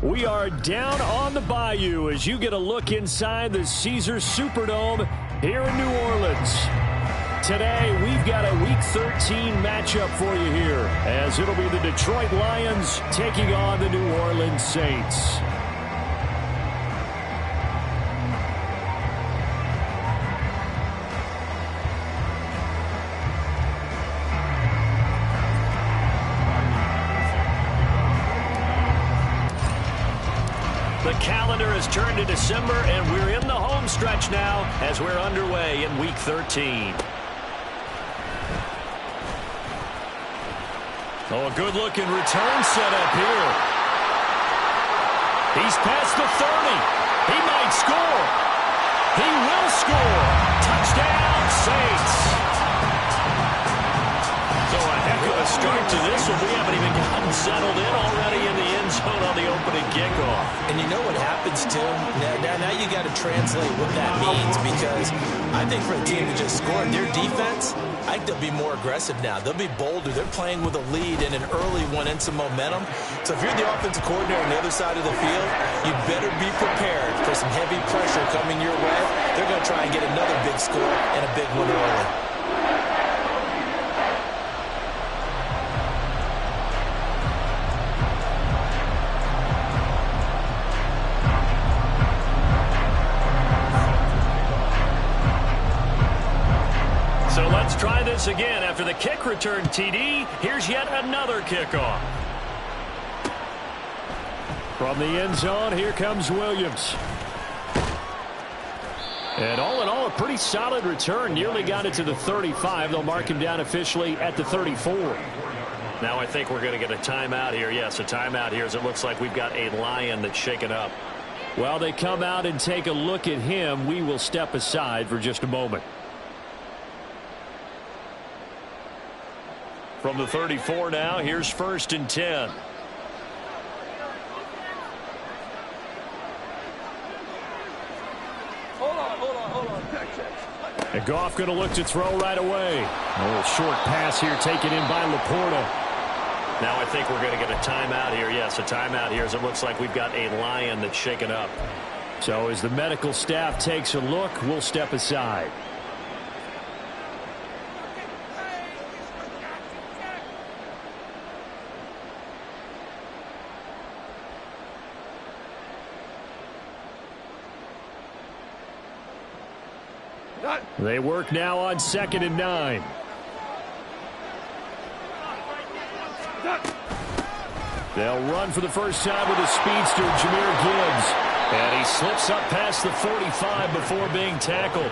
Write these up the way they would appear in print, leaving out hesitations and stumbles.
We are down on the bayou as you get a look inside the Caesars Superdome here in New Orleans. Today, we've got a Week 13 matchup for you here, as it'll be the Detroit Lions taking on the New Orleans Saints. The calendar has turned to December, and we're in the home stretch now as we're underway in Week 13. Oh, a good-looking return set up here. He's past the 30. He might score. He will score. Touchdown, Saints. So a heck of a start to this one. We haven't even gotten settled in already in the end zone on the opening kickoff. And you know what happens, Tim? Now you got to translate what that means, because I think for a team to just score their defense, I think they'll be more aggressive now. They'll be bolder. They're playing with a lead and an early one and some momentum. So if you're the offensive coordinator on the other side of the field, you better be prepared for some heavy pressure coming your way. They're going to try and get another big score and a big one early. So let's try this again. After the kick return TD, here's yet another kickoff. From the end zone, here comes Williams. And all in all, a pretty solid return. Nearly got it to the 35. They'll mark him down officially at the 34. Now I think we're going to get a timeout here. Yes, a timeout here, as it looks like we've got a Lion that's shaken up. While they come out and take a look at him, we will step aside for just a moment. From the 34 now, here's 1st and 10. Hold on. And Goff going to look to throw right away. A little short pass here taken in by Laporta. Now I think we're going to get a timeout here. Yes, a timeout here, as it looks like we've got a Lion that's shaken up. So as the medical staff takes a look, we'll step aside. They work now on 2nd and 9. They'll run for the first time with a speedster, Jahmyr Gibbs. And he slips up past the 45 before being tackled.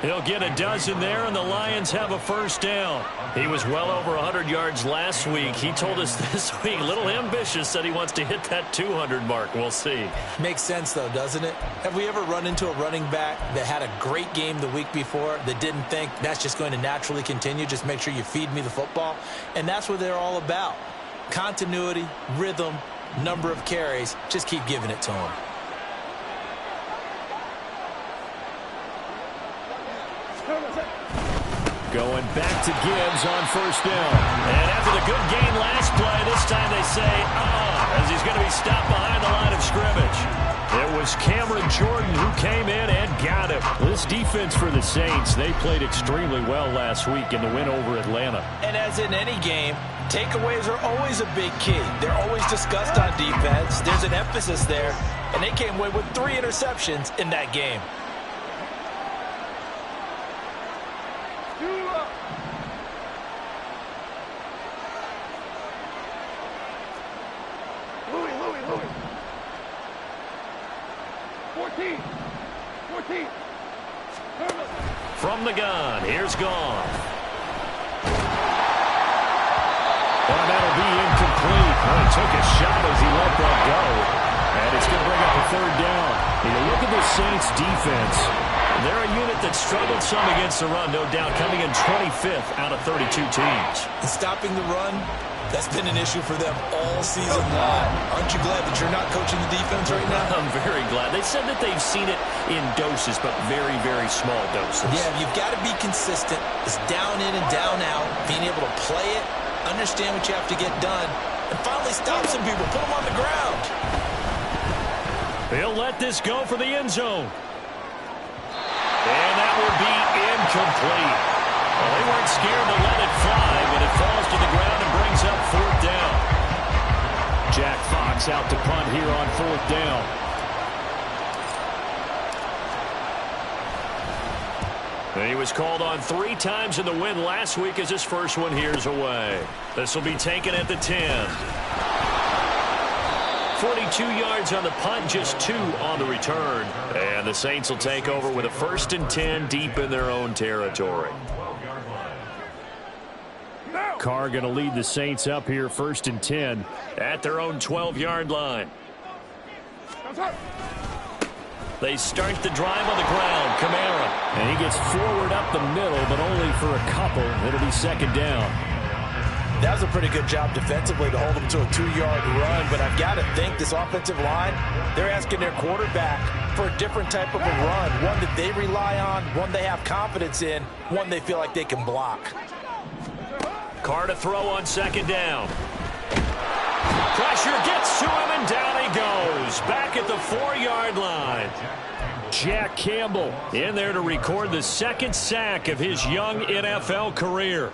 He'll get a dozen there, and the Lions have a first down. He was well over 100 yards last week. He told us this week, a little ambitious, said he wants to hit that 200 mark. We'll see. Makes sense, though, doesn't it? Have we ever run into a running back that had a great game the week before that didn't think that's just going to naturally continue? Just make sure you feed me the football. And that's what they're all about. Continuity, rhythm, number of carries. Just keep giving it to him. Going back to Gibbs on 1st down. And after the good gain last play, this time they say, as he's going to be stopped behind the line of scrimmage. It was Cameron Jordan who came in and got him. This defense for the Saints, they played extremely well last week in the win over Atlanta. And as in any game, takeaways are always a big key. They're always discussed on defense. There's an emphasis there, and they came away with 3 interceptions in that game. Louis. 14. From the gun, here's Goff. Well, that'll be incomplete. Well, he took a shot as he let that go. And it's going to bring up a 3rd down. And you look at the Saints defense. They're a unit that struggled some against the run, no doubt, coming in 25th out of 32 teams. And stopping the run, that's been an issue for them all season long. Aren't you glad that you're not coaching the defense right now? I'm very glad. They said that they've seen it in doses, but very, very small doses. Yeah, you've got to be consistent. It's down in and down out, being able to play it, understand what you have to get done, and finally stop some people, put them on the ground. let this go for the end zone. And that will be incomplete. Well, they weren't scared to let it fly, but it falls to the ground and brings up 4th down. Jack Fox out to punt here on 4th down. He was called on 3 times in the win last week as his first one here's away. This will be taken at the 10. 42 yards on the punt, just 2 on the return. And the Saints will take over with a 1st and 10 deep in their own territory. Carr going to lead the Saints up here 1st and 10 at their own 12-yard line. They start the drive on the ground. Kamara. And he gets forward up the middle, but only for a couple. It'll be 2nd down. That was a pretty good job defensively to hold them to a 2-yard run, but I've got to think this offensive line, they're asking their quarterback for a different type of a run, one that they rely on, one they have confidence in, one they feel like they can block. Carr to throw on 2nd down. Pressure gets to him, and down he goes. Back at the 4-yard line. Jack Campbell in there to record the 2nd sack of his young NFL career.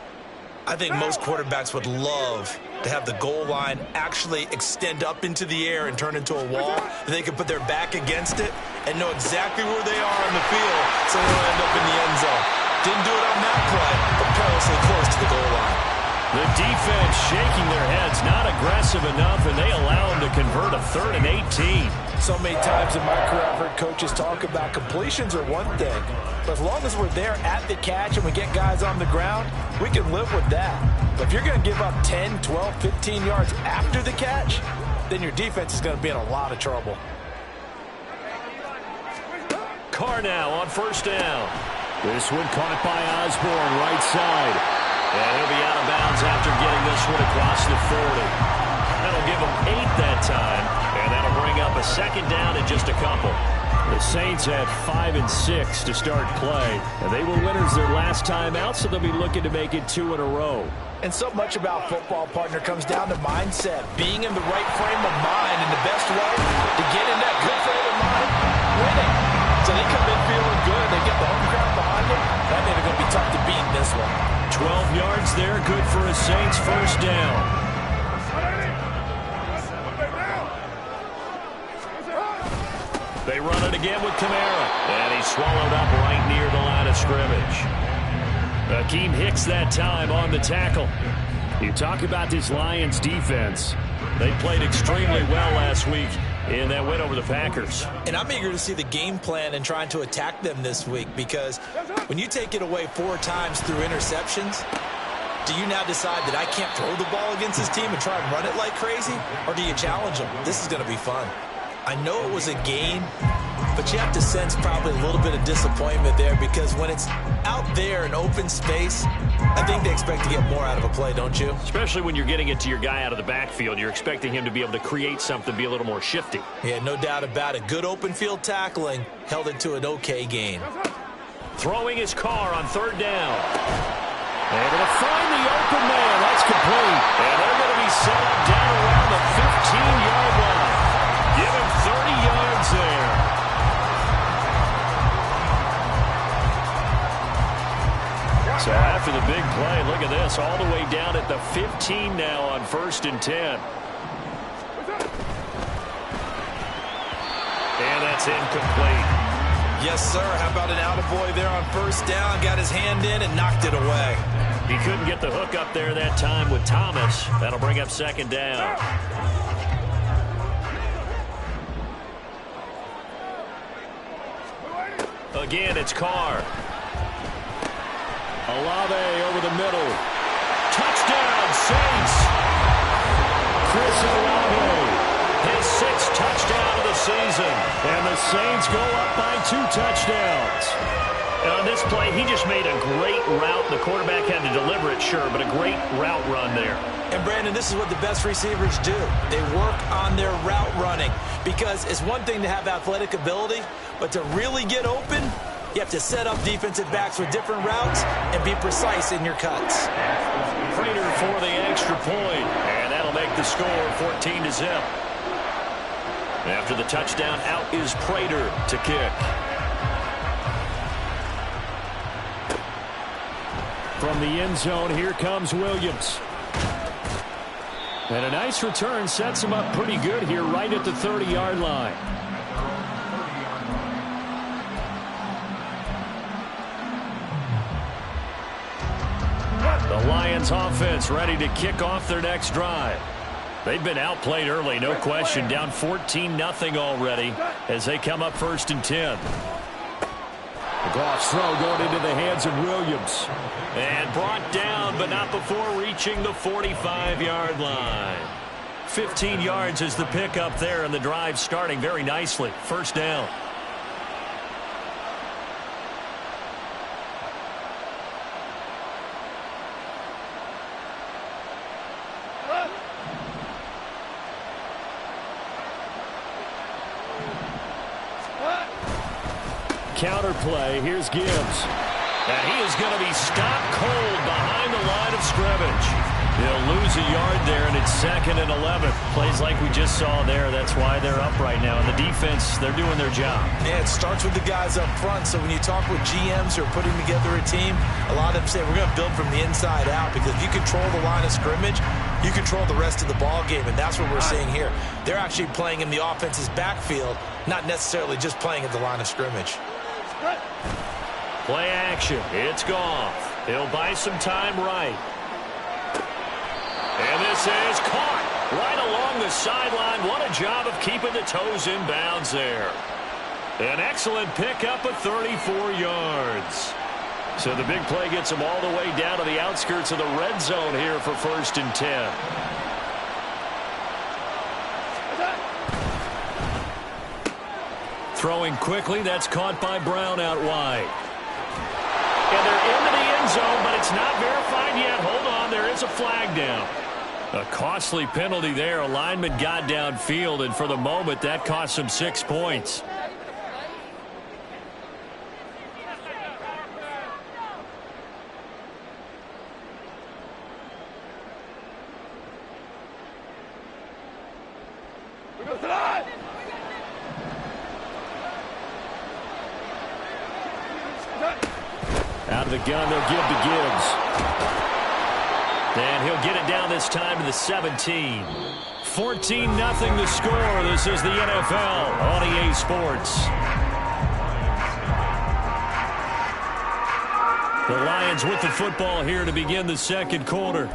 I think most quarterbacks would love to have the goal line actually extend up into the air and turn into a wall. They can put their back against it and know exactly where they are on the field so they don't end up in the end zone. Didn't do it on that play, but perilously close to the goal line. The defense shaking their heads, not aggressive enough, and they allow them to convert a 3rd and 18. So many times in my career I've heard coaches talk about completions are one thing, but as long as we're there at the catch and we get guys on the ground, we can live with that. But if you're going to give up 10, 12, 15 yards after the catch, then your defense is going to be in a lot of trouble. Carr now on 1st down. This one caught by Osborne, right side. And he'll be out of bounds after getting this one across the 40. That'll give him 8 that time, and that'll bring up a 2nd down in just a couple. The Saints had 5 and 6 to start play, and they were winners their last time out, so they'll be looking to make it 2 in a row. And so much about football, partner, comes down to mindset, being in the right frame of mind, and the best way to get in that good frame of mind, winning. So they come in feeling good. They get the home crowd behind them. That made it going to be tough to beat in this one. 12 yards there, good for a Saints 1st down. They run it again with Kamara. And he's swallowed up right near the line of scrimmage. Akeem Hicks that time on the tackle. You talk about this Lions defense. They played extremely well last week in that win over the Packers. And I'm eager to see the game plan and trying to attack them this week, because when you take it away 4 times through interceptions, do you now decide that I can't throw the ball against this team and try and run it like crazy? Or do you challenge them? This is going to be fun. I know it was a gain, but you have to sense probably a little bit of disappointment there, because when it's out there in open space, I think they expect to get more out of a play, don't you? Especially when you're getting it to your guy out of the backfield. You're expecting him to be able to create something, be a little more shifty. Yeah, no doubt about it. Good open field tackling held it to an okay gain. Throwing his Carr on 3rd down. Able to find the open man. That's complete. And they're going to be set up down around the 15-yard line. Give him 30 yards there. So after the big play, look at this, all the way down at the 15 now on 1st and 10. And that's incomplete. Yes, sir. How about an attaboy there on 1st down? Got his hand in and knocked it away. He couldn't get the hook up there that time with Thomas. That'll bring up 2nd down. Again, it's Carr. Olave over the middle. Touchdown, Saints. Chris Olave, his 6th touchdown of the season. And the Saints go up by 2 touchdowns. On this play, he just made a great route. The quarterback had to deliver it, sure, but a great route run there. And, Brandon, this is what the best receivers do. They work on their route running, because it's one thing to have athletic ability, but to really get open, you have to set up defensive backs with different routes and be precise in your cuts. Prater for the extra point, and that'll make the score 14-0. After the touchdown, out is Prater to kick. From the end zone, here comes Williams. And a nice return sets him up pretty good here right at the 30-yard line. The Lions offense ready to kick off their next drive. They've been outplayed early, no question, down 14-0 already as they come up 1st and 10. The Goff's throw going into the hands of Williams. And brought down, but not before reaching the 45-yard line. 15 yards is the pickup there, and the drive starting very nicely. 1st down. Counter play. Here's Gibbs. And he is going to be stopped cold behind the line of scrimmage. He'll lose a yard there, and it's 2nd and 11. Plays like we just saw there. That's why they're up right now. And the defense, they're doing their job. Yeah, it starts with the guys up front. So when you talk with GMs who are putting together a team, a lot of them say we're going to build from the inside out, because if you control the line of scrimmage, you control the rest of the ball game, and that's what we're seeing here. They're actually playing in the offense's backfield, not necessarily just playing at the line of scrimmage. Play action. It's Goff. He'll buy some time right. And this is caught right along the sideline. What a job of keeping the toes in bounds there. An excellent pickup of 34 yards. So the big play gets him all the way down to the outskirts of the red zone here for 1st and 10. Throwing quickly, that's caught by Brown out wide. And they're into the end zone, but it's not verified yet. Hold on, there is a flag down. A costly penalty there. A lineman got downfield, and for the moment, that cost him 6 points. Out of the gun, they'll give to Gibbs. And he'll get it down this time to the 17. 14-0 the score. This is the NFL on EA Sports. The Lions with the football here to begin the 2nd quarter,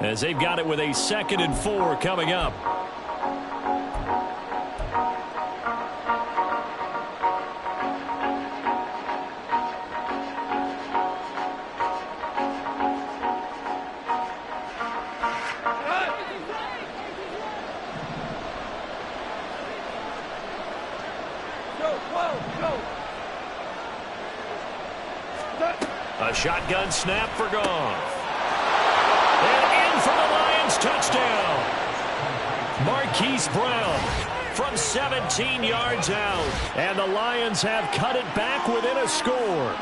as they've got it with a 2nd and 4 coming up. A shotgun snap for Goff. And in for the Lions touchdown. Marquise Brown from 17 yards out. And the Lions have cut it back within a score.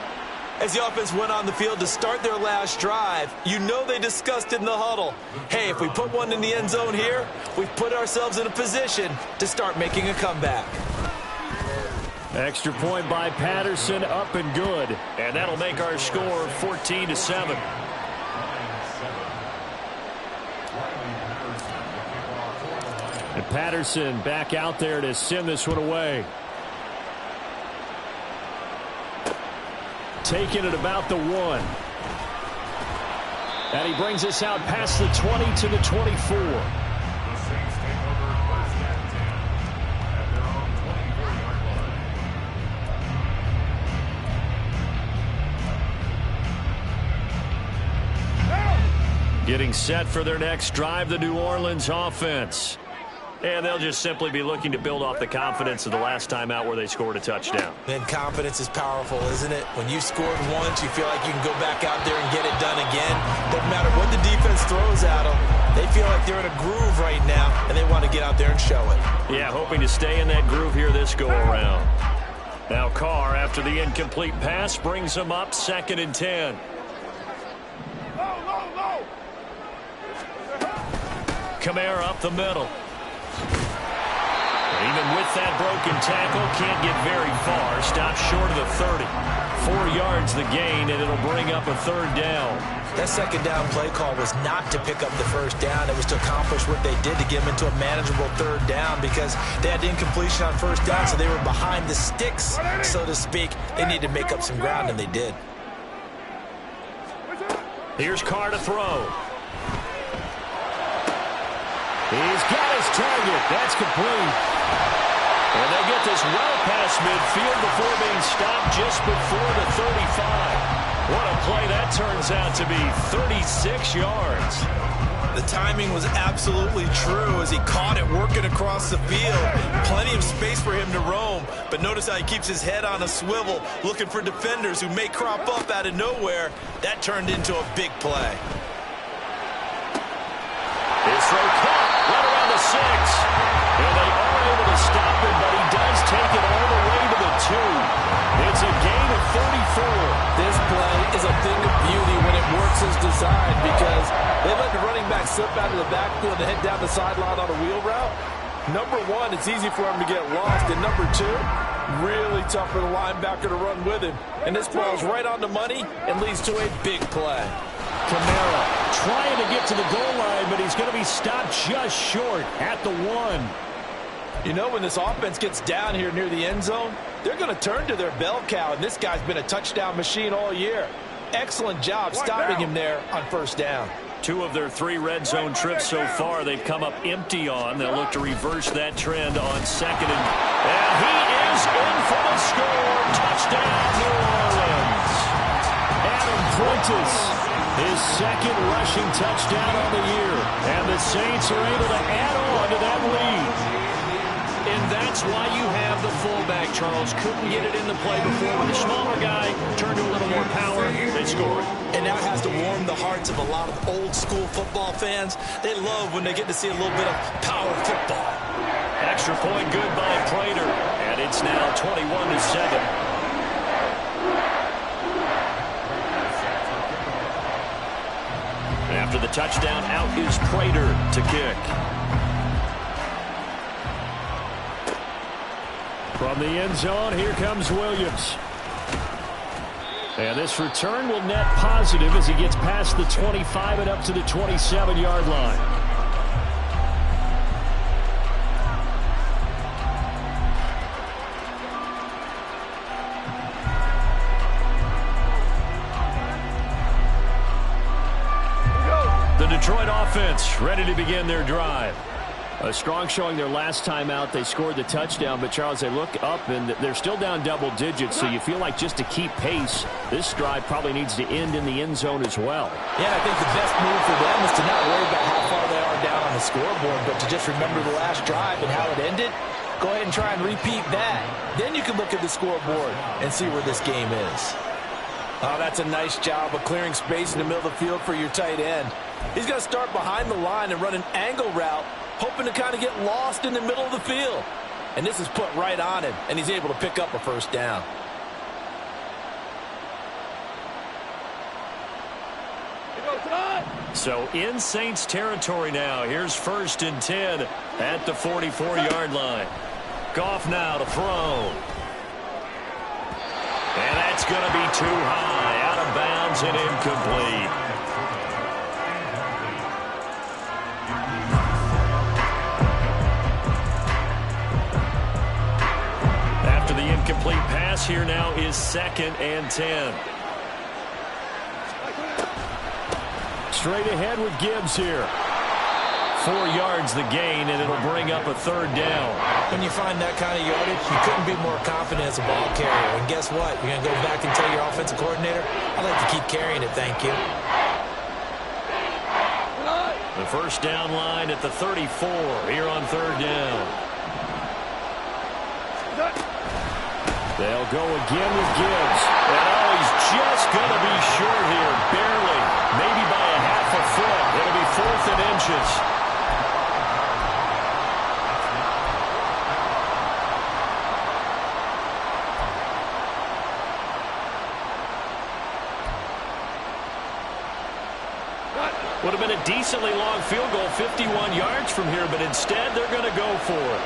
As the offense went on the field to start their last drive, you know they discussed in the huddle, hey, if we put one in the end zone here, we've put ourselves in a position to start making a comeback. Extra point by Patterson, up and good. And that'll make our score 14-7. And Patterson back out there to send this one away. Taking it about the 1. And he brings us out past the 20 to the 24. Getting set for their next drive, the New Orleans offense. And they'll just simply be looking to build off the confidence of the last time out where they scored a touchdown. And confidence is powerful, isn't it? When you've scored once, you feel like you can go back out there and get it done again. Doesn't matter what the defense throws at them. They feel like they're in a groove right now, and they want to get out there and show it. Yeah, hoping to stay in that groove here this go-around. Now Carr, after the incomplete pass, brings them up 2nd and 10. Kamara up the middle. And even with that broken tackle. Can't get very far. Stops short of the 30. 4 yards the gain, and it'll bring up a third down. That second down play call was not to pick up the first down. It was to accomplish what they did to get them into a manageable third down because they had incompletion on first down, so they were behind the sticks, so to speak. They needed to make up some ground, and they did. Here's Carr to throw. He's got his target. That's complete. And they get this well past midfield before being stopped just before the 35. What a play that turns out to be, 36 yards. The timing was absolutely true as he caught it working across the field. Plenty of space for him to roam, but notice how he keeps his head on a swivel, looking for defenders who may crop up out of nowhere. That turned into a big play. His throw caught right around the 6. And they are able to stop him, but he does take it all the way to the 2. It's a gain of 34. This play is a thing of beauty when it works as designed because they let the running back slip out of the backfield and head down the sideline on a wheel route. Number one, it's easy for him to get lost. And number two, really tough for the linebacker to run with him. And this ball's right on the money and leads to a big play. Kamara trying to get to the goal line, but he's going to be stopped just short at the 1. You know, when this offense gets down here near the end zone, they're going to turn to their bell cow, and this guy's been a touchdown machine all year. Excellent job stopping him there on first down. 2 of their 3 red zone trips so far they've come up empty on. They'll look to reverse that trend on second. And he is in for the score. Touchdown, New Orleans. Adam Prentice, his second rushing touchdown on the year. And the Saints are able to add on to that lead. And that's why you have the fullback, Charles. Couldn't get it in the play before. When the smaller guy turned to a little more power, they scored. And that has to warm the hearts of a lot of old-school football fans. They love when they get to see a little bit of power football. Extra point good by Prater. And it's now 21-7. After the touchdown, out is Prater to kick. From the end zone, here comes Williams. And this return will net positive as he gets past the 25 and up to the 27-yard line. The Detroit offense ready to begin their drive. A strong showing their last time out. They scored the touchdown, but, Charles, they look up, and they're still down double digits, so you feel like just to keep pace, this drive probably needs to end in the end zone as well. Yeah, I think the best move for them is to not worry about how far they are down on the scoreboard, but to just remember the last drive and how it ended. Go ahead and try and repeat that. Then you can look at the scoreboard and see where this game is. Oh, that's a nice job of clearing space in the middle of the field for your tight end. He's going to start behind the line and run an angle route, hoping to kind of get lost in the middle of the field. And this is put right on him, and he's able to pick up a first down. So in Saints territory now. Here's 1st and 10 at the 44-yard line. Goff now to throw. And that's going to be too high. Out of bounds and incomplete. After the incomplete pass, here now is 2nd and 10. Straight ahead with Gibbs here. 4 yards the gain, and it'll bring up a third down. When you find that kind of yardage, you couldn't be more confident as a ball carrier. And guess what? You're going to go back and tell your offensive coordinator, I'd like to keep carrying it, thank you. The first down line at the 34 here on third down. They'll go again with Gibbs. And oh, he's just going to be short here, barely, maybe by a half a foot. It'll be 4th and inches. Would have been a decently long field goal, 51 yards from here, but instead they're going to go for it.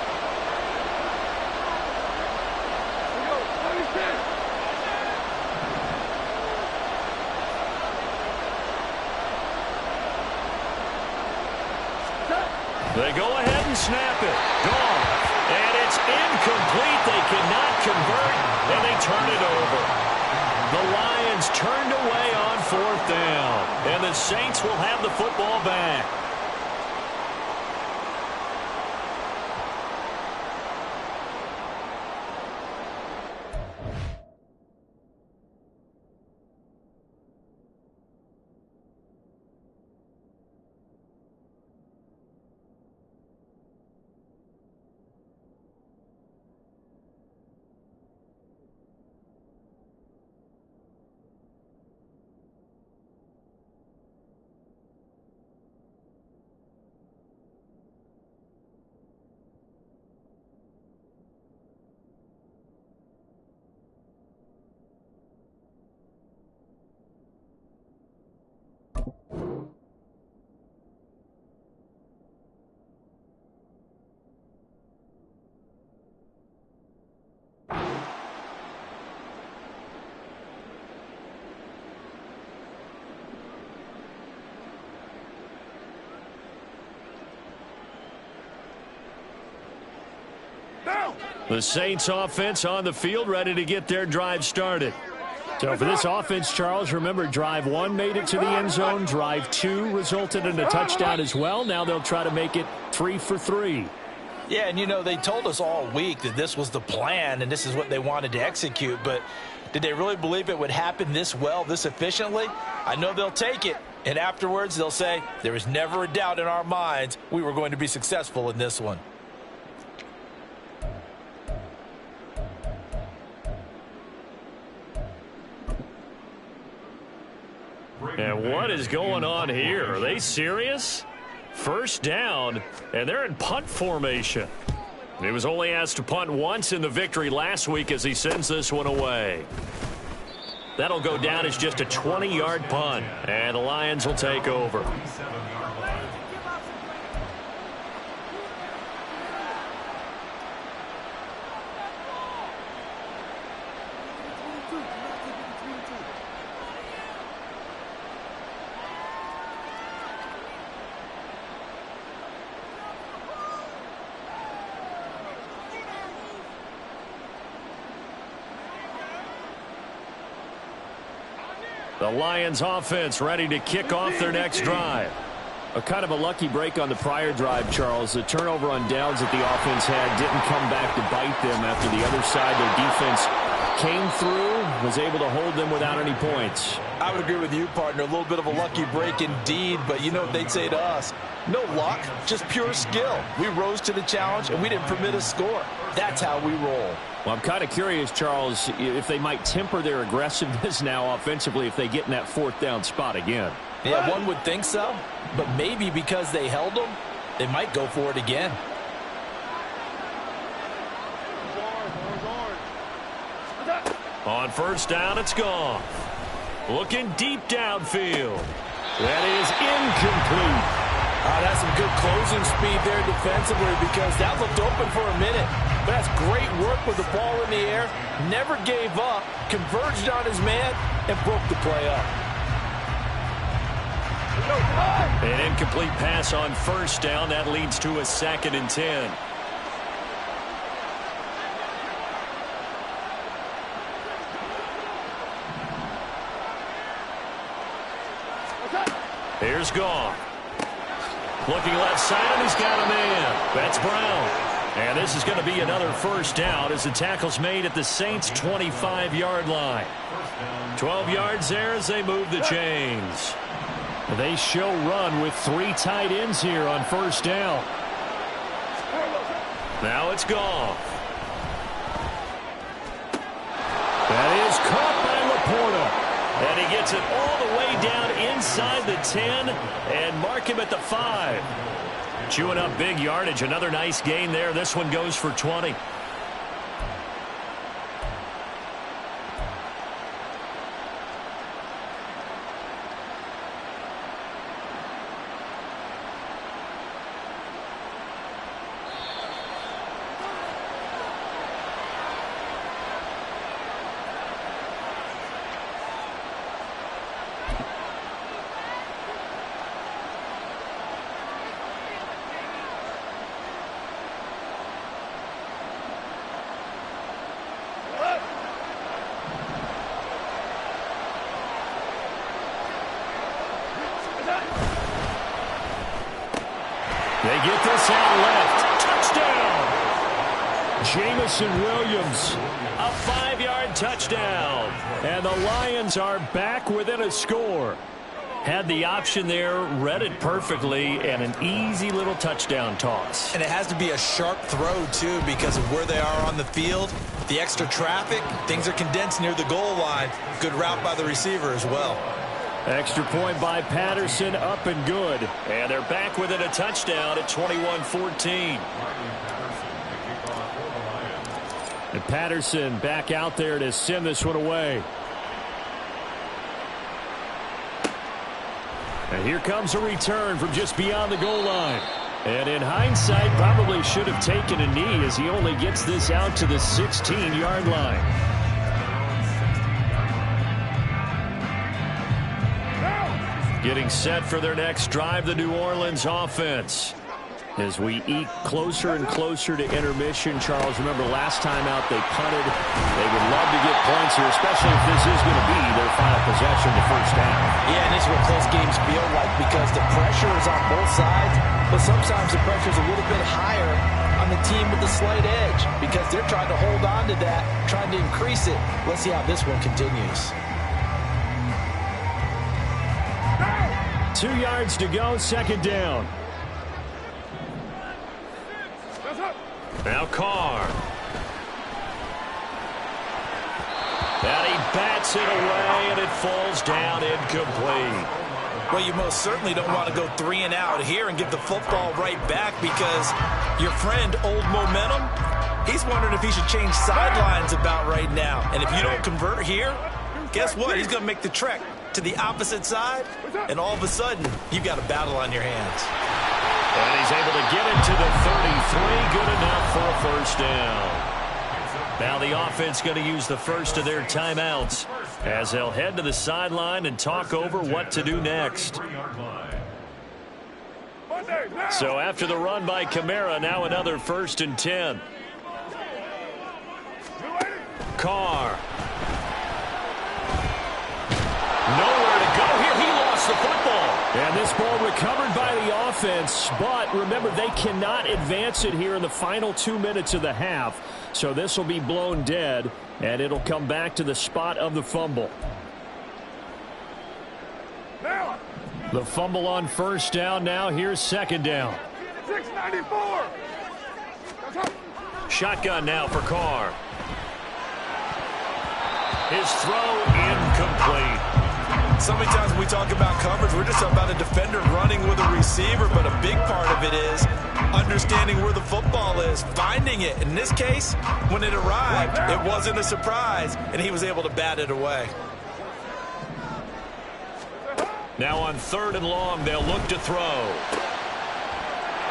snap it. Gone. And it's incomplete. They cannot convert, and they turn it over. The Lions turned away on 4th down, and the Saints will have the football back. The Saints offense on the field, ready to get their drive started. So for this offense, Charles, remember, drive 1 made it to the end zone. Drive 2 resulted in a touchdown as well. Now they'll try to make it 3 for 3. Yeah, and, you know, they told us all week that this was the plan and this is what they wanted to execute. But did they really believe it would happen this well, this efficiently? I know they'll take it. And afterwards, they'll say, there was never a doubt in our minds we were going to be successful in this one. And what is going on here? Are they serious? First down, and they're in punt formation. He was only asked to punt once in the victory last week as he sends this one away. That'll go down as just a 20-yard punt, and the Lions will take over. The Lions offense ready to kick off their next drive. A kind of a lucky break on the prior drive, Charles. The turnover on downs that the offense had didn't come back to bite them after the other side. Their defense came through, was able to hold them without any points. I would agree with you, partner. A little bit of a lucky break indeed, but you know what they'd say to us? No luck, just pure skill. We rose to the challenge, and we didn't permit a score. That's how we roll. Well, I'm kind of curious, Charles, if they might temper their aggressiveness now offensively if they get in that 4th down spot again. Yeah, one would think so, but maybe because they held them, they might go for it again. On first down, it's gone. Looking deep downfield. That is incomplete. That's some good closing speed there defensively because that looked open for a minute. But that's great work with the ball in the air. Never gave up, converged on his man, and broke the play up. An incomplete pass on first down. That leads to a 2nd and 10. Here's Goff. Looking left side, and he's got a man. That's Brown. And this is going to be another first down as the tackle's made at the Saints' 25-yard line. 12 yards there as they move the chains. They show run with 3 tight ends here on first down. Now it's Goff. That is caught by Laporta. And he gets it all the way down inside the 10 and mark him at the 5. Chewing up big yardage. Another nice gain there. This one goes for 20. they get this out left. Touchdown! Jamison Williams, a 5-yard touchdown. And the Lions are back within a score. Had the option there, read it perfectly, and an easy little touchdown toss. And it has to be a sharp throw, too, because of where they are on the field. The extra traffic, things are condensed near the goal line. Good route by the receiver as well. Extra point by Patterson, up and good. And they're back within a touchdown at 21-14. And Patterson back out there to send this one away. And here comes a return from just beyond the goal line. And in hindsight, probably should have taken a knee as he only gets this out to the 16-yard line. Getting set for their next drive, the New Orleans offense. As we eke closer and closer to intermission, Charles, remember last time out they punted. They would love to get points here, especially if this is going to be their final possession in the first half. Yeah, and this is what close games feel like because the pressure is on both sides, but sometimes the pressure is a little bit higher on the team with the slight edge because they're trying to hold on to that, trying to increase it. Let's see how this one continues. 2 yards to go, second down. Now Carr. And he bats it away, and it falls down incomplete. Well, you most certainly don't want to go 3 and out here and give the football right back because your friend, Old Momentum, he's wondering if he should change sidelines about right now. And if you don't convert here, guess what? He's going to make the trek to the opposite side, and all of a sudden, you've got a battle on your hands. And he's able to get it to the 33. Good enough for a first down. Now the offense going to use the first of their timeouts as they'll head to the sideline and talk over what to do next. So after the run by Kamara, now another 1st and 10. Carr. Nowhere to go here. He lost the football. And this ball recovered by the offense, but remember, they cannot advance it here in the final 2 minutes of the half. So this will be blown dead, and it'll come back to the spot of the fumble. The fumble on first down now. Here's second down. 694. Shotgun now for Carr. His throw incomplete. So many times when we talk about coverage, we're just talking about a defender running with a receiver, but a big part of it is understanding where the football is, finding it. In this case, when it arrived, it wasn't a surprise, and he was able to bat it away. Now on 3rd and long, they'll look to throw.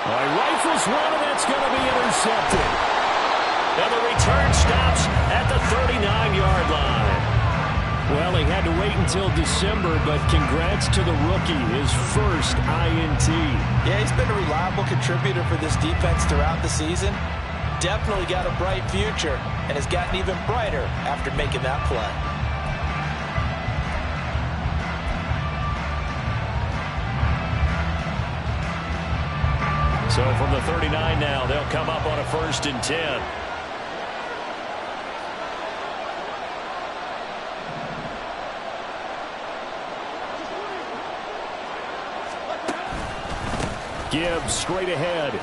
Rifles one, and that's going to be intercepted. And the return stops at the 39-yard line. Well, he had to wait until December, but congrats to the rookie, his first INT. Yeah, he's been a reliable contributor for this defense throughout the season. Definitely got a bright future and has gotten even brighter after making that play. So from the 39 now, they'll come up on a 1st and 10. Gibbs straight ahead.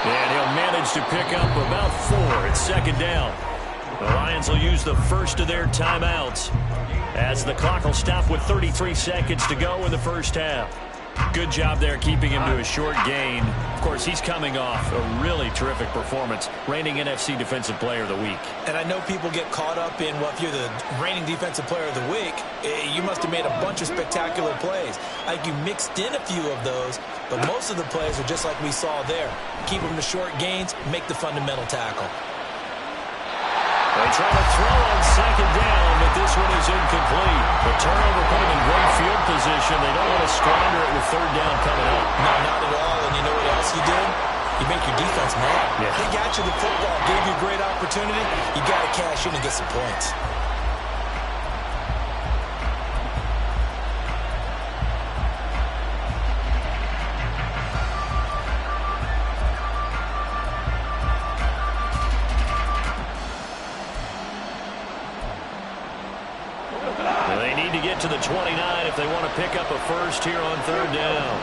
And he'll manage to pick up about 4. It's second down. The Lions will use the first of their timeouts as the clock will stop with 33 seconds to go in the first half. Good job there keeping him to a short gain. Of course, he's coming off a really terrific performance, reigning NFC Defensive Player of the Week. And I know people get caught up in, well, if you're the reigning Defensive Player of the Week, you must have made a bunch of spectacular plays. I think you mixed in a few of those, but most of the plays are just like we saw there. Keep them to short gains, make the fundamental tackle. They try to throw on second down, but this one is incomplete. The turnover put them in great field position. They don't want to squander it with 3rd down coming up. No, not at all. And you know what else you did? You make your defense mad. Yeah. They got you the football, gave you a great opportunity. You got to cash in and get some points. need to get to the 29 if they want to pick up a first here on third down.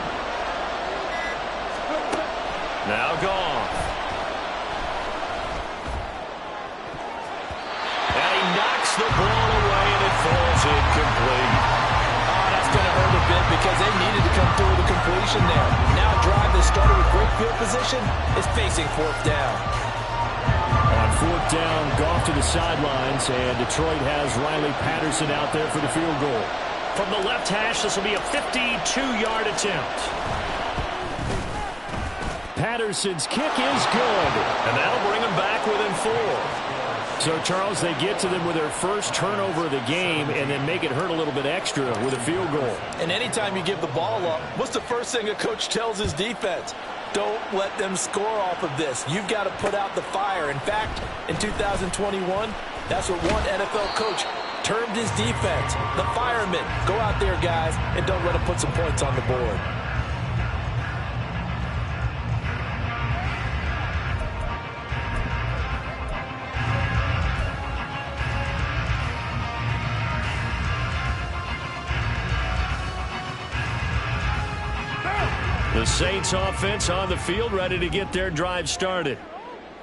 Now Goff. And he knocks the ball away, and it falls incomplete. Oh, that's going to hurt a bit because they needed to come through with a completion there. Now a drive that started with great field position is facing fourth down. On fourth down, Goff to the sidelines, and Detroit has Riley Patterson out there for the field goal. From the left hash, this will be a 52-yard attempt. Patterson's kick is good, and that'll bring them back within 4. So, Charles, they get to them with their first turnover of the game and then make it hurt a little bit extra with a field goal. And anytime you give the ball up, what's the first thing a coach tells his defense? Don't let them score off of this. You've got to put out the fire. In fact, in 2021, that's what one NFL coach termed his defense. The firemen. Go out there, guys, and don't let them put some points on the board. The Saints offense on the field, ready to get their drive started.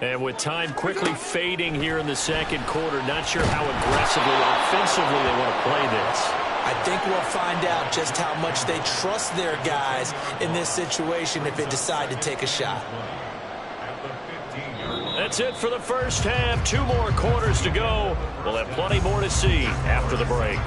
And with time quickly fading here in the second quarter, not sure how aggressively, offensively they want to play this. I think we'll find out just how much they trust their guys in this situation if they decide to take a shot. That's it for the first half. 2 more quarters to go. We'll have plenty more to see after the break.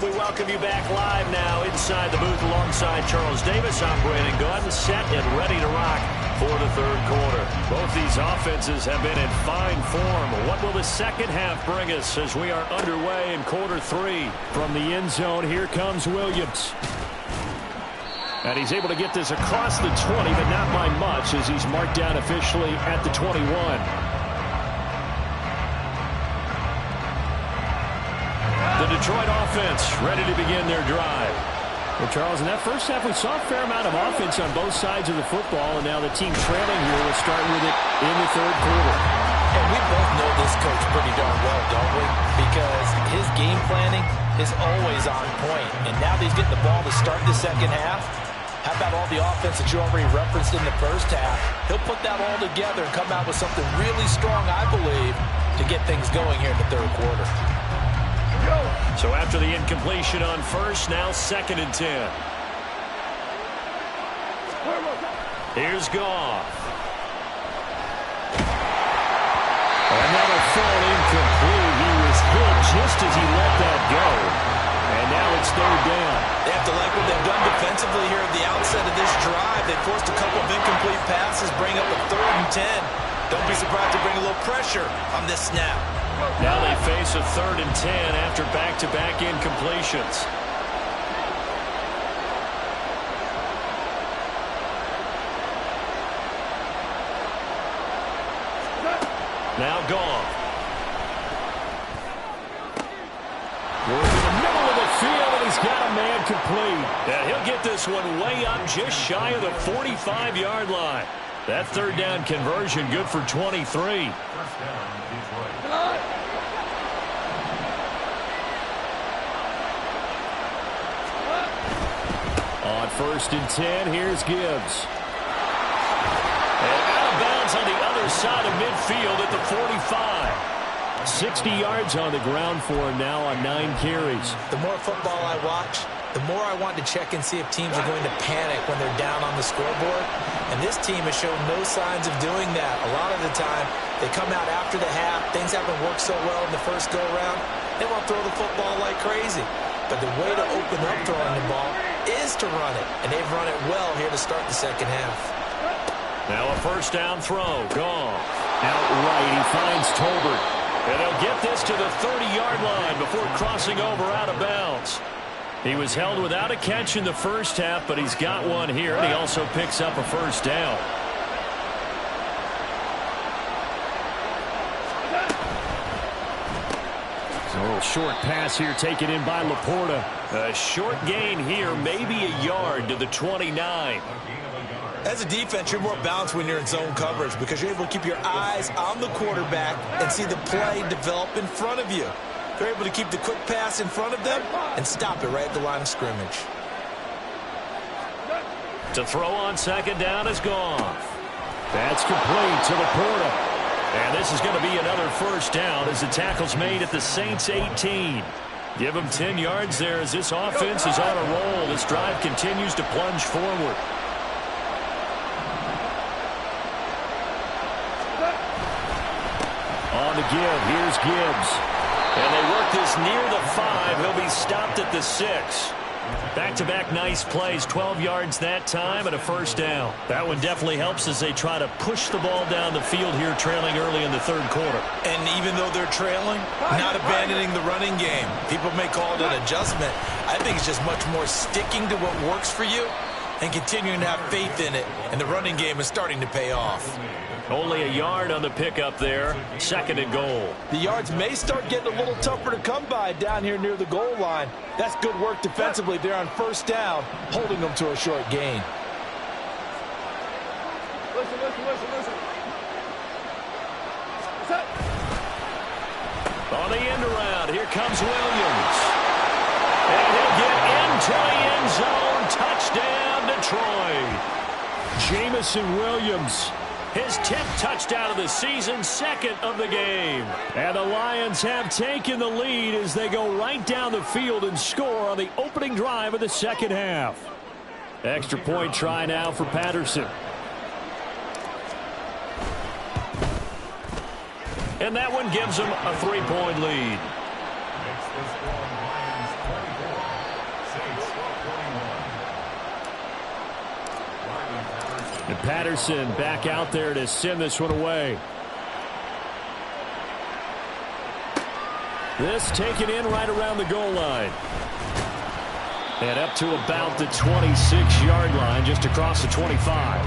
We welcome you back live now inside the booth alongside Charles Davis. I'm Brandon Gunn, set and ready to rock for the third quarter. Both these offenses have been in fine form. What will the second half bring us as we are underway in quarter 3? From the end zone, here comes Williams. And he's able to get this across the 20, but not by much as he's marked down officially at the 21. The Detroit offense ready to begin their drive. Well, Charles, in that first half, we saw a fair amount of offense on both sides of the football, and now the team trailing here will start with it in the third quarter. And we both know this coach pretty darn well, don't we? Because his game planning is always on point. And now that he's getting the ball to start the second half, how about all the offense that you already referenced in the first half? He'll put that all together and come out with something really strong, I believe, to get things going here in the third quarter. So after the incompletion on first, now 2nd and 10. Here's Goff. And that'll fall incomplete. He was hit just as he let that go. And now it's third down. They have to like what they've done defensively here at the outset of this drive. They forced a couple of incomplete passes, bring up a 3rd and 10. Don't be surprised to bring a little pressure on this snap. Now they face a 3rd and 10 after back-to-back incompletions. Now Goff. We're in the middle of the field, and he's got a man complete. And he'll get this one way up just shy of the 45-yard line. That 3rd down conversion good for 23. On 1st and 10, here's Gibbs. And out of bounds on the other side of midfield at the 45. 60 yards on the ground for him now on 9 carries. The more football I watch, the more I want to check and see if teams are going to panic when they're down on the scoreboard. And this team has shown no signs of doing that. A lot of the time, they come out after the half. Things haven't worked so well in the first go-around. They want to throw the football like crazy. But the way to open up throwing the ball is to run it. And they've run it well here to start the second half. Now a 1st down throw. Gone. Out right, he finds Tolbert. And he'll get this to the 30-yard line before crossing over out of bounds. He was held without a catch in the first half, but he's got one here, and he also picks up a 1st down. A little short pass here taken in by Laporta. A short gain here, maybe a yard to the 29. As a defense, you're more balanced when you're in zone coverage because you're able to keep your eyes on the quarterback and see the play develop in front of you. They're able to keep the quick pass in front of them and stop it right at the line of scrimmage. To throw on second down is gone. That's complete to Laporta. And this is going to be another first down as the tackle's made at the Saints 18. Give them 10 yards there as this offense is on a roll. This drive continues to plunge forward. On the give, here's Gibbs. And they work this near the 5. He'll be stopped at the 6. Back-to-back nice plays, 12 yards that time and a first down. That one definitely helps as they try to push the ball down the field here, trailing early in the third quarter. And even though they're trailing, not abandoning the running game. People may call it an adjustment. I think it's just much more sticking to what works for you and continuing to have faith in it. And the running game is starting to pay off. Only a yard on the pickup there. Second and goal. The yards may start getting a little tougher to come by down here near the goal line. That's good work defensively there on first down, holding them to a short gain. Listen. On the end around, here comes Williams. And he'll get into the end zone. Touchdown, Detroit. Jamison Williams. His 10th touchdown of the season, second of the game. And the Lions have taken the lead as they go right down the field and score on the opening drive of the second half. Extra point try now for Patterson. And that one gives them a 3-point lead. And Patterson back out there to send this one away. This taken in right around the goal line. And up to about the 26-yard line, just across the 25.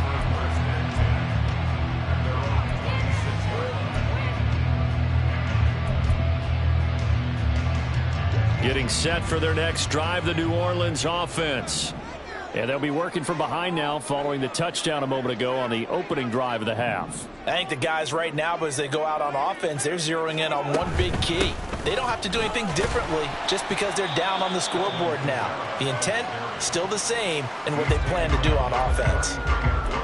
Getting set for their next drive, the New Orleans offense. And they'll be working from behind now following the touchdown a moment ago on the opening drive of the half. I think the guys right now, as they go out on offense, they're zeroing in on one big key. They don't have to do anything differently just because they're down on the scoreboard now. The intent, still the same, and what they plan to do on offense.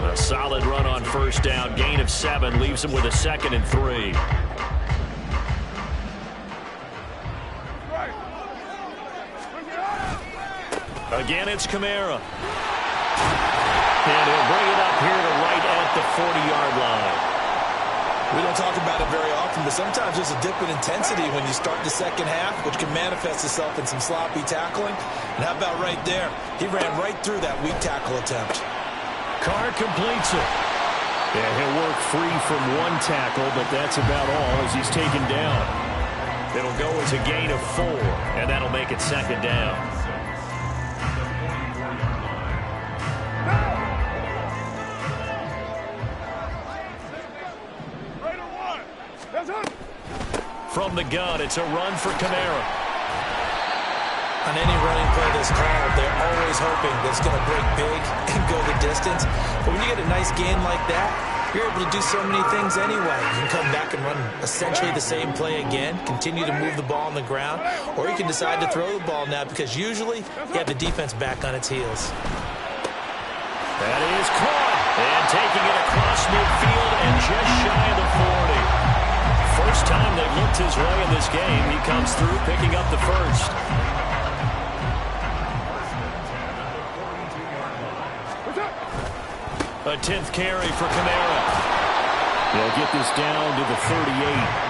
A solid run on first down. Gain of 7 leaves them with a 2nd and 3. Again, it's Kamara. And he'll bring it up here to right at the 40-yard line. We don't talk about it very often, but sometimes there's a dip in intensity when you start the second half, which can manifest itself in some sloppy tackling. And how about right there? He ran right through that weak tackle attempt. Carr completes it. Yeah, he'll work free from one tackle, but that's about all as he's taken down. It'll go as a gain of 4, and that'll make it second down. From the gun, it's a run for Kamara. On any running play that's called, they're always hoping that it's going to break big and go the distance. But when you get a nice gain like that, you're able to do so many things anyway. You can come back and run essentially the same play again, continue to move the ball on the ground, or you can decide to throw the ball now because usually you have the defense back on its heels. That is caught. And taking it across midfield and just shy of the 40. First time they've looked his way in this game. He comes through picking up the first. A 10th carry for Kamara. They'll get this down to the 38.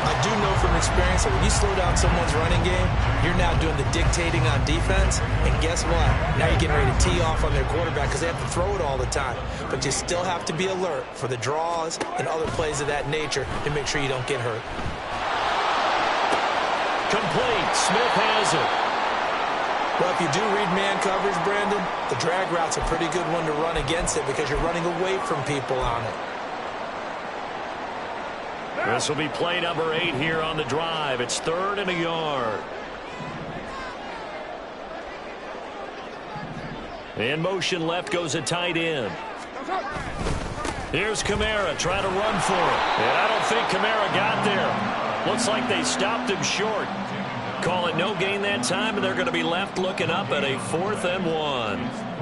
I do know from experience that when you slow down someone's running game, you're now doing the dictating on defense. And guess what? Now you're getting ready to tee off on their quarterback because they have to throw it all the time. But you still have to be alert for the draws and other plays of that nature to make sure you don't get hurt. Complete. Smith has it. Well, if you do read man coverage, Brandon, the drag route's a pretty good one to run against it because you're running away from people on it. This will be play number 8 here on the drive. It's 3rd and a yard. In motion left goes a tight end. Here's Kamara trying to run for it. And I don't think Kamara got there. Looks like they stopped him short. Call it no gain that time, and they're going to be left looking up at a 4th and 1.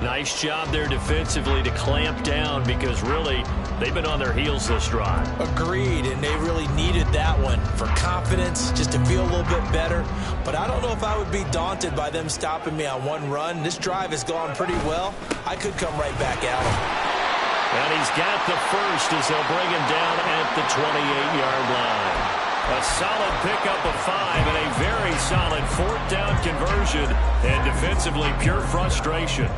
Nice job there defensively to clamp down because really they've been on their heels this drive. Agreed, and they really needed that one for confidence, just to feel a little bit better. But I don't know if I would be daunted by them stopping me on one run. This drive has gone pretty well. I could come right back at them. And he's got the first as they'll bring him down at the 28-yard line. A solid pickup of 5 and a very solid 4th down conversion. And defensively, pure frustration.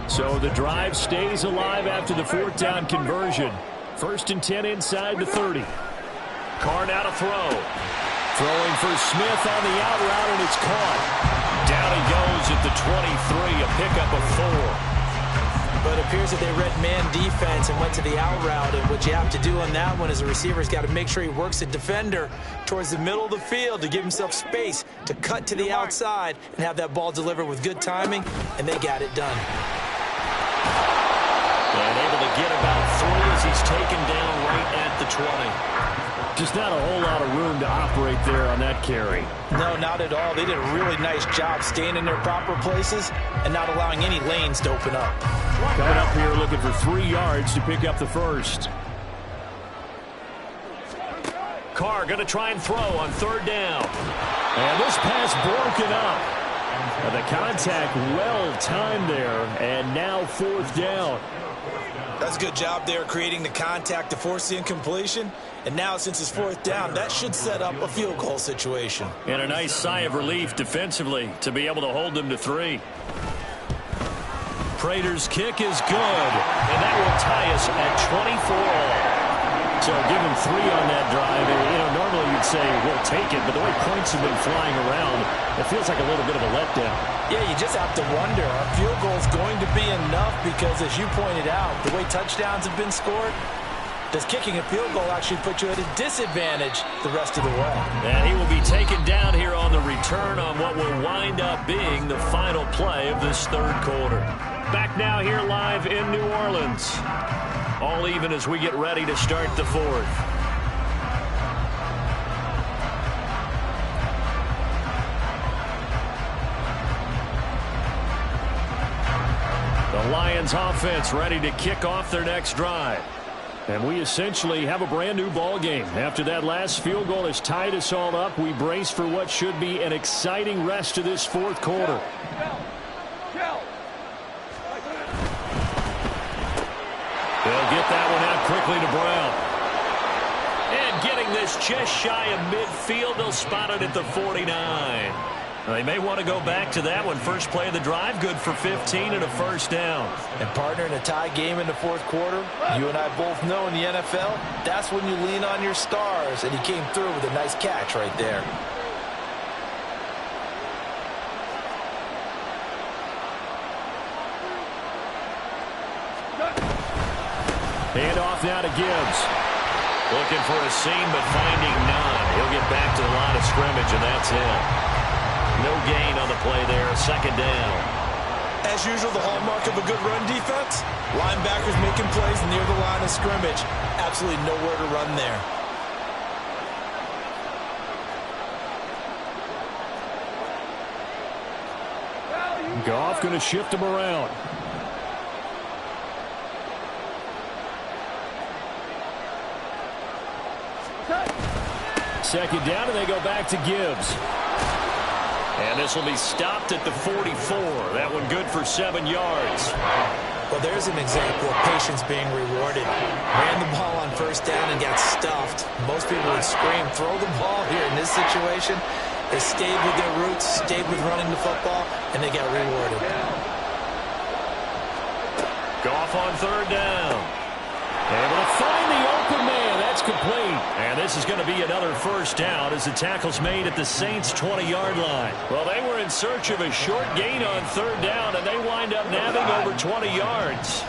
So the drive stays alive after the 4th down conversion. 1st and 10 inside the 30. Carr now to throw. Throwing for Smith on the out route, and it's caught. Down he goes at the 23, a pickup of 4. But it appears that they read man defense and went to the out route. And what you have to do on that one is the receiver's got to make sure he works the defender towards the middle of the field to give himself space to cut to the outside and have that ball delivered with good timing, and they got it done. And able to get about 3 as he's taken down right at the 20. Just not a whole lot of room to operate there on that carry. No, not at all. They did a really nice job staying in their proper places and not allowing any lanes to open up. Coming up here looking for 3 yards to pick up the first. Carr going to try and throw on 3rd down. And this pass broken up. And the contact well timed there, and now 4th down. That's a good job there creating the contact to force the incompletion. And now since it's 4th down, that should set up a field goal situation. And a nice sigh of relief defensively to be able to hold them to 3. Prater's kick is good, and that will tie us at 24. So give him 3 on that drive. You know, normally you'd say, we'll take it, but the way points have been flying around, it feels like a little bit of a letdown. Yeah, you just have to wonder, are field goals going to be enough? Because as you pointed out, the way touchdowns have been scored, does kicking a field goal actually put you at a disadvantage the rest of the way? And he will be taken down here on the return on what will wind up being the final play of this 3rd quarter. Back now here live in New Orleans. All even as we get ready to start the 4th. The Lions offense ready to kick off their next drive. And we essentially have a brand new ball game. After that last field goal has tied us all up, we brace for what should be an exciting rest of this 4th quarter. They'll get that one out quickly to Brown. And getting this just shy of midfield, they'll spot it at the 49. Now, they may want to go back to that one. First play of the drive, good for 15 and a 1st down. And partner, in a tie game in the 4th quarter, you and I both know in the NFL, that's when you lean on your stars. And he came through with a nice catch right there. Hand off now to Gibbs. Looking for a seam, but finding none. He'll get back to the line of scrimmage, and that's it. No gain on the play there, 2nd down. As usual, the hallmark of a good run defense, linebackers making plays near the line of scrimmage. Absolutely nowhere to run there. Goff going to shift him around. Second down, and they go back to Gibbs. And this will be stopped at the 44. That one good for 7 yards. Well, there's an example of patience being rewarded. Ran the ball on 1st down and got stuffed. Most people would scream, throw the ball here. In this situation, they stayed with their roots, stayed with running the football, and they got rewarded. Goff on 3rd down. Able to find the open man. That's complete. And this is going to be another 1st down as the tackle's made at the Saints' 20-yard line. Well, they were in search of a short gain on 3rd down, and they wind up nabbing over 20 yards.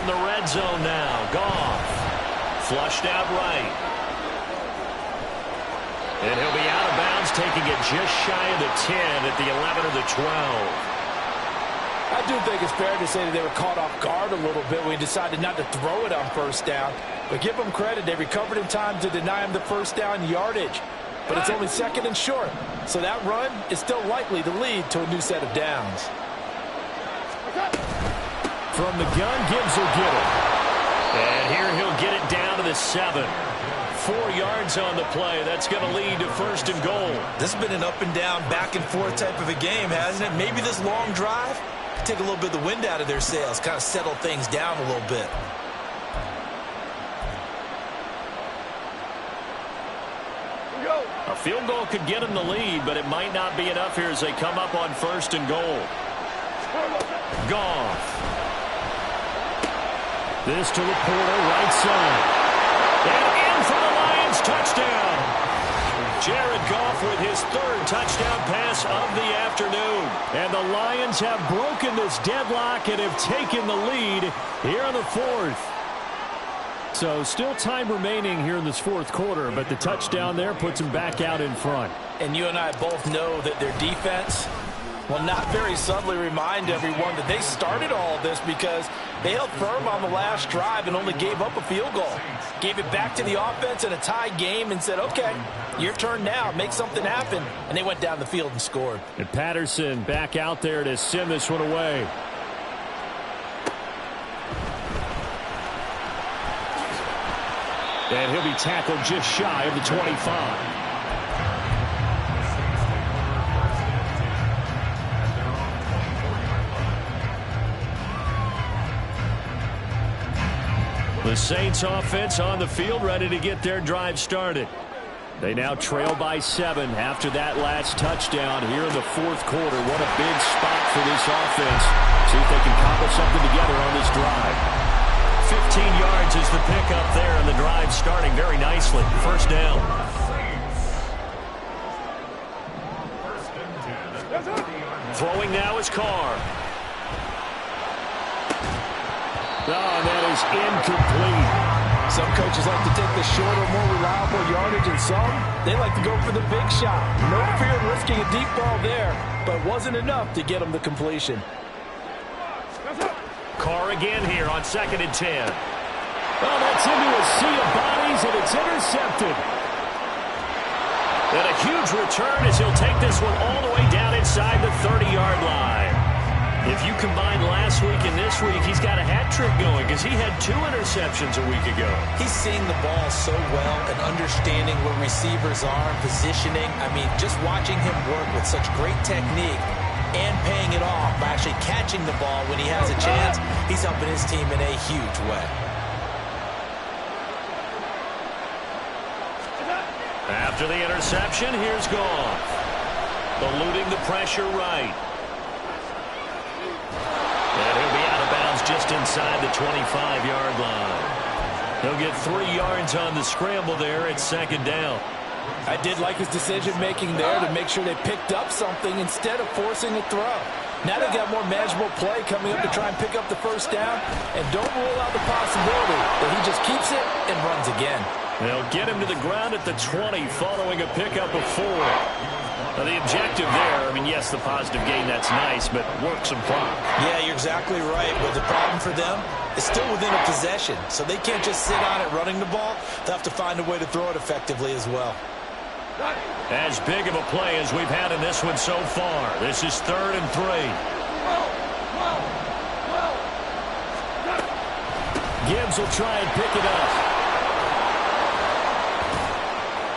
from the red zone now. Goff. Flushed out right. And he'll be out of bounds, taking it just shy of the 10 at the 11 or the 12. I do think it's fair to say that they were caught off guard a little bit when we decided not to throw it on first down. But give them credit. They recovered in time to deny him the first down yardage. But it's only second and short. So that run is still likely to lead to a new set of downs. From the gun, Gibbs will get it. And here he'll get it down to the 7. 4 yards on the play. That's going to lead to first and goal. This has been an up and down, back and forth type of a game, hasn't it? Maybe this long drive take a little bit of the wind out of their sails, kind of settle things down a little bit. A field goal could get them the lead, but it might not be enough here as they come up on first and goal. Goff. This to Laporta, right side. And in for the Lions, touchdown. Jared Goff with his 3rd touchdown pass of the afternoon. And the Lions have broken this deadlock and have taken the lead here in the 4th. So still time remaining here in this 4th quarter, but the touchdown there puts them back out in front. And you and I both know that their defense will not very subtly remind everyone that they started all of this because they held firm on the last drive and only gave up a field goal. Gave it back to the offense in a tie game and said, okay, your turn now, make something happen. And they went down the field and scored. And Patterson back out there to send this one away. And he'll be tackled just shy of the 25. The Saints offense on the field, ready to get their drive started. They now trail by 7 after that last touchdown here in the 4th quarter. What a big spot for this offense. See if they can cobble something together on this drive. 15 yards is the pickup there, and the drive starting very nicely. First down. Throwing now is Carr. Oh, that is incomplete. Some coaches like to take the shorter, more reliable yardage, and some, they like to go for the big shot. No fear of risking a deep ball there, but it wasn't enough to get them the completion. Carr again here on 2nd and 10. Oh, that's into a sea of bodies, and it's intercepted. And a huge return as he'll take this one all the way down inside the 30-yard line. If you combine last week and this week, he's got a hat trick going because he had 2 interceptions a week ago. He's seeing the ball so well and understanding where receivers are, positioning. I mean, just watching him work with such great technique and paying it off by actually catching the ball when he has a chance, he's helping his team in a huge way. After the interception, here's Goff. Eluding the pressure right. And he'll be out of bounds just inside the 25-yard line. He'll get 3 yards on the scramble there at 2nd down. I did like his decision-making there to make sure they picked up something instead of forcing a throw. Now they've got more manageable play coming up to try and pick up the first down, and don't rule out the possibility that he just keeps it and runs again. They'll get him to the ground at the 20 following a pickup of 4. Now the objective there, I mean, yes, the positive gain, that's nice, but work some clock. Yeah, you're exactly right. But the problem for them is still within a possession, so they can't just sit on it running the ball. They'll have to find a way to throw it effectively as well. As big of a play as we've had in this one so far. This is 3rd and 3. Gibbs will try and pick it up.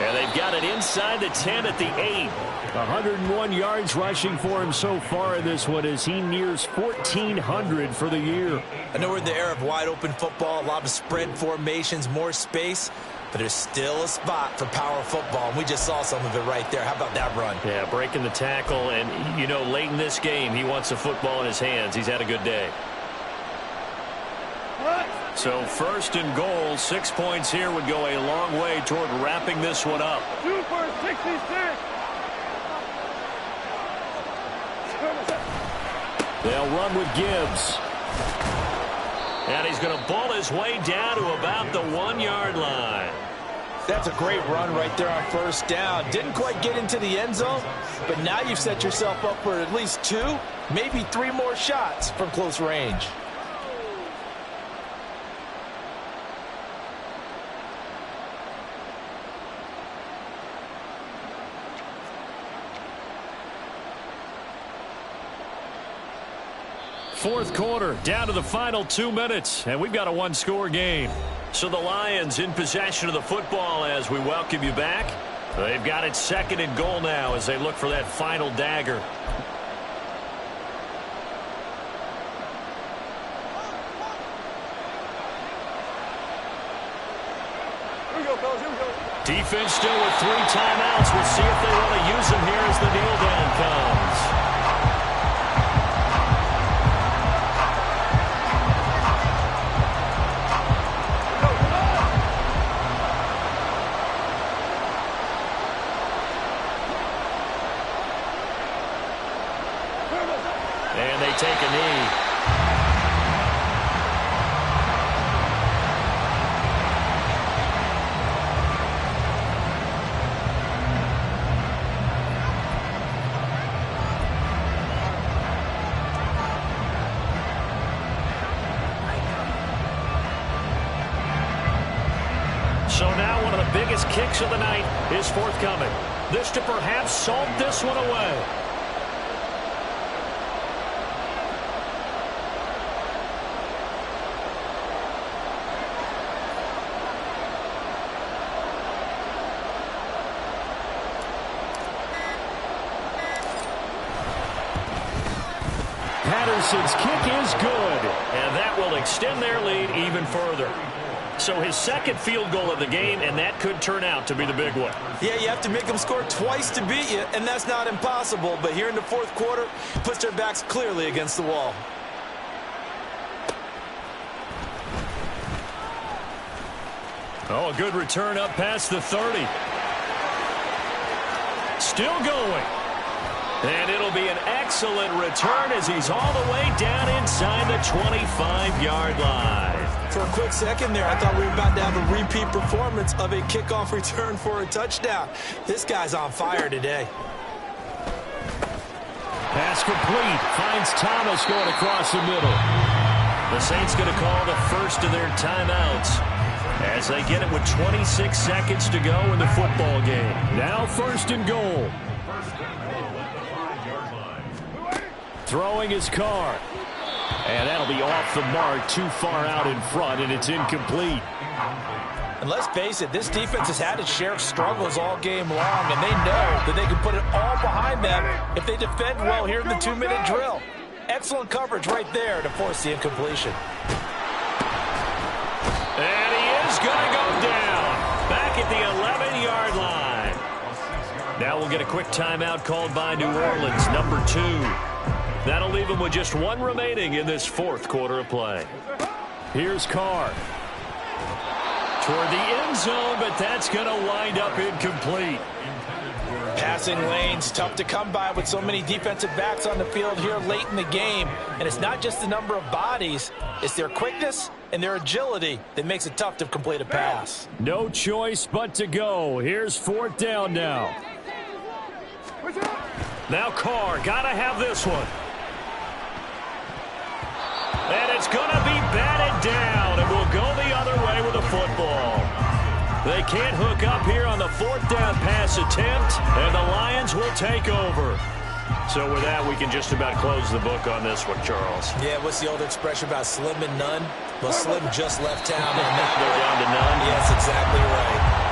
And they've got it inside the 10 at the 8. 101 yards rushing for him so far in this one as he nears 1,400 for the year. I know we're in the era of wide-open football, a lot of spread formations, more space, but there's still a spot for power football, and we just saw some of it right there. How about that run? Yeah, breaking the tackle, and, you know, late in this game, he wants the football in his hands. He's had a good day. So 1st and goal, 6 points here would go a long way toward wrapping this one up. 2 for 66. They'll run with Gibbs. And he's going to ball his way down to about the 1-yard line. That's a great run right there on first down. Didn't quite get into the end zone, but now you've set yourself up for at least 2, maybe 3 more shots from close range. Fourth quarter, down to the final 2 minutes, and we've got a 1-score game. So the Lions in possession of the football as we welcome you back. They've got it 2nd and goal now as they look for that final dagger. Here we go, fellas, here we go. Defense still with 3 timeouts. We'll see if they want to use them here as the kneel down comes. And they take a knee. So now one of the biggest kicks of the night is forthcoming. This to perhaps salt this one away. Patterson's kick is good, and that will extend their lead even further. So his 2nd field goal of the game, and that could turn out to be the big one. Yeah, you have to make them score twice to beat you, and that's not impossible. But here in the 4th quarter, puts their backs clearly against the wall. Oh, a good return up past the 30. Still going. And it'll be an excellent return as he's all the way down inside the 25-yard line. For a quick second there, I thought we were about to have a repeat performance of a kickoff return for a touchdown. This guy's on fire today. Pass complete. Finds Thomas going across the middle. The Saints going to call the first of their timeouts as they get it with 26 seconds to go in the football game. Now 1st and goal. Throwing his car. And that'll be off the mark, too far out in front, and it's incomplete. And let's face it, this defense has had its share of struggles all game long, and they know that they can put it all behind them if they defend well here in the 2-minute drill. Excellent coverage right there to force the incompletion. And he is going to go down back at the 11-yard line. Now we'll get a quick timeout called by New Orleans, number 2. That'll leave him with just 1 remaining in this 4th quarter of play. Here's Carr. Toward the end zone, but that's going to wind up incomplete. Passing lanes, tough to come by with so many defensive backs on the field here late in the game. And it's not just the number of bodies, it's their quickness and their agility that makes it tough to complete a pass. No choice but to go. Here's 4th down now. Now Carr, got to have this one. And it's going to be batted down, and we'll go the other way with the football. They can't hook up here on the 4th down pass attempt, and the Lions will take over. So with that, we can just about close the book on this one, Charles. Yeah, what's the old expression about slim and none? Well, Slim just left town. And They're down to none? Yes, exactly right.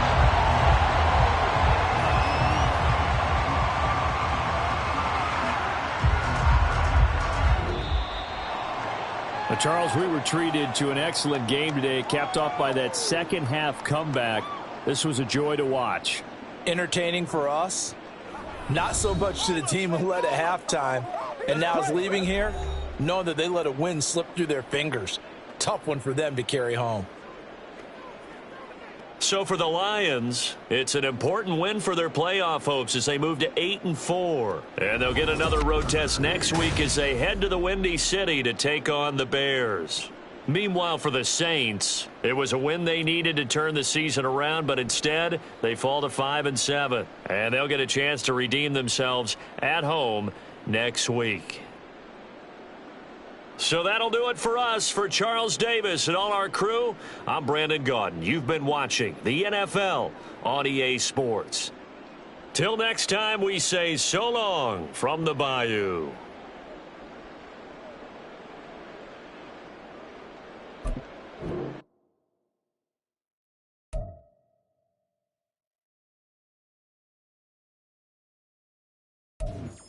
Charles, we were treated to an excellent game today, capped off by that second-half comeback. This was a joy to watch. Entertaining for us, not so much to the team who led at halftime and now is leaving here, knowing that they let a win slip through their fingers. Tough one for them to carry home. So for the Lions, it's an important win for their playoff hopes as they move to 8-4. And they'll get another road test next week as they head to the Windy City to take on the Bears. Meanwhile, for the Saints, it was a win they needed to turn the season around, but instead they fall to 5-7. And they'll get a chance to redeem themselves at home next week. So that'll do it for us. For Charles Davis and all our crew, I'm Brandon Gaudin. You've been watching the NFL on EA Sports. Till next time, we say so long from the Bayou.